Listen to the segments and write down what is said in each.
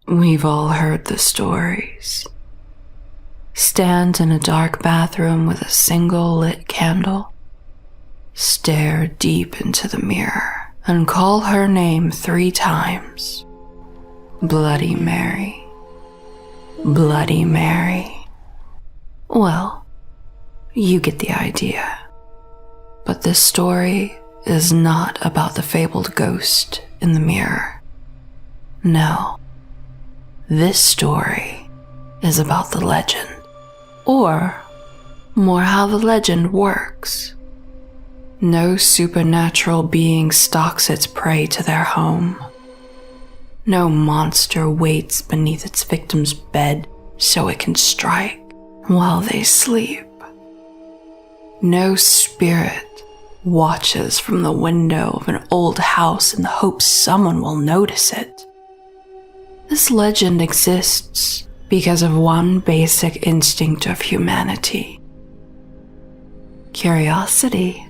We've all heard the stories. Stand in a dark bathroom with a single lit candle. Stare deep into the mirror and call her name 3 times. Bloody Mary. Bloody Mary. Well, you get the idea. But this story is not about the fabled ghost in the mirror. No. This story is about the legend, or more how the legend works. No supernatural being stalks its prey to their home. No monster waits beneath its victim's bed so it can strike while they sleep. No spirit watches from the window of an old house in the hope someone will notice it. This legend exists because of one basic instinct of humanity: curiosity.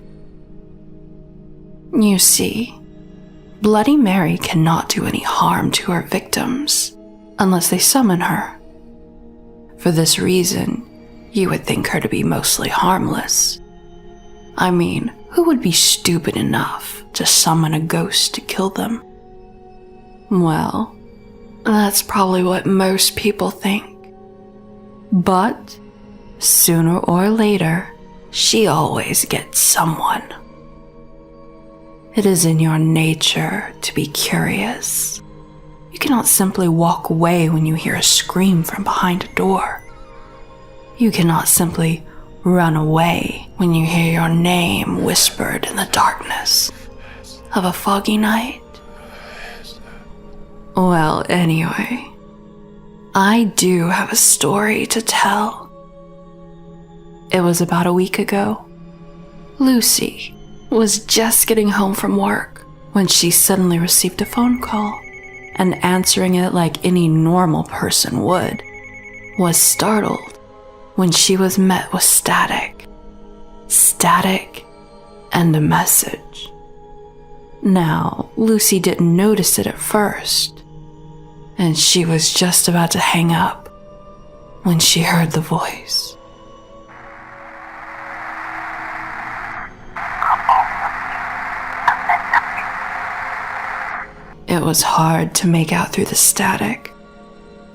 You see, Bloody Mary cannot do any harm to her victims unless they summon her. For this reason, you would think her to be mostly harmless. I mean, who would be stupid enough to summon a ghost to kill them? Well, that's probably what most people think. But sooner or later, she always gets someone. It is in your nature to be curious. You cannot simply walk away when you hear a scream from behind a door. You cannot simply run away when you hear your name whispered in the darkness of a foggy night. Well, anyway, I do have a story to tell. It was about a week ago. Lucy was just getting home from work when she suddenly received a phone call, and answering it like any normal person would, was startled when she was met with static. Static and a message. Now, Lucy didn't notice it at first, and she was just about to hang up when she heard the voice. It was hard to make out through the static,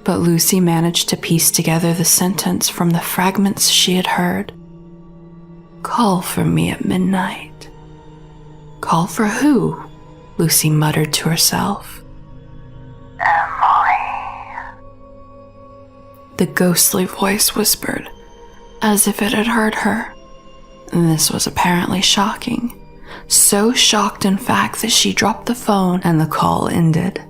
but Lucy managed to piece together the sentence from the fragments she had heard. Call for me at midnight. Call for who? Lucy muttered to herself. The ghostly voice whispered, as if it had heard her. This was apparently shocking. So shocked, in fact, that she dropped the phone and the call ended.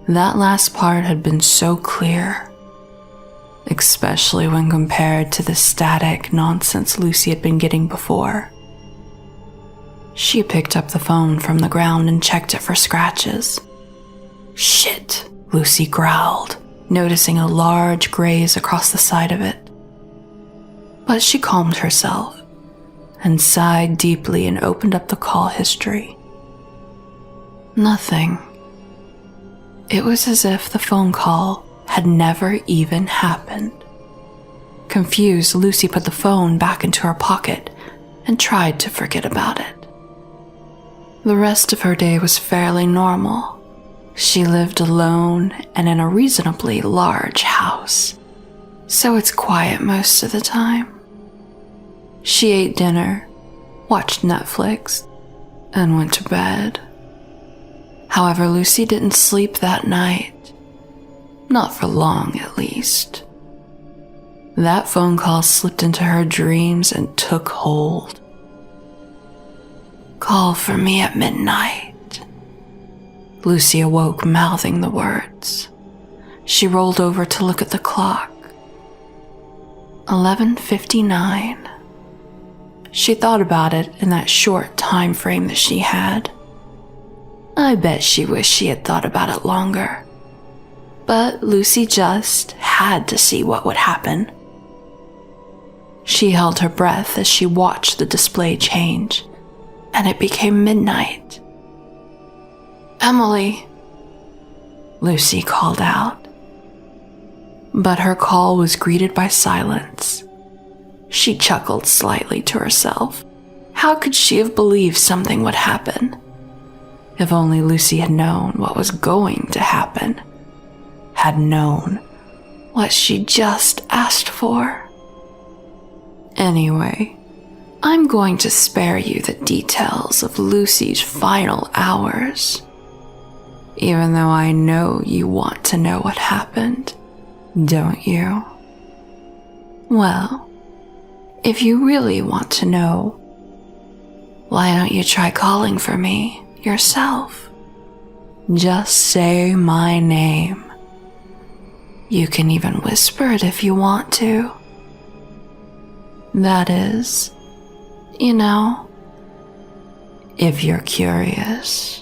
That last part had been so clear, especially when compared to the static nonsense Lucy had been getting before. She picked up the phone from the ground and checked it for scratches. Shit, Lucy growled, noticing a large graze across the side of it. But she calmed herself and sighed deeply and opened up the call history. Nothing. It was as if the phone call had never even happened. Confused, Lucy put the phone back into her pocket and tried to forget about it. The rest of her day was fairly normal. She lived alone and in a reasonably large house, so it's quiet most of the time. She ate dinner, watched Netflix, and went to bed. However, Lucy didn't sleep that night. Not for long, at least. That phone call slipped into her dreams and took hold. Call for me at midnight. Lucy awoke, mouthing the words. She rolled over to look at the clock. 11:59. She thought about it in that short time frame that she had. I bet she wished she had thought about it longer. But Lucy just had to see what would happen. She held her breath as she watched the display change, and it became midnight. Emily. Lucy called out. But her call was greeted by silence. She chuckled slightly to herself. How could she have believed something would happen? If only Lucy had known what was going to happen, had known what she just asked for. Anyway, I'm going to spare you the details of Lucy's final hours, even though I know you want to know what happened, don't you? Well, if you really want to know, why don't you try calling for me yourself? Just say my name. You can even whisper it if you want to. That is, if you're curious.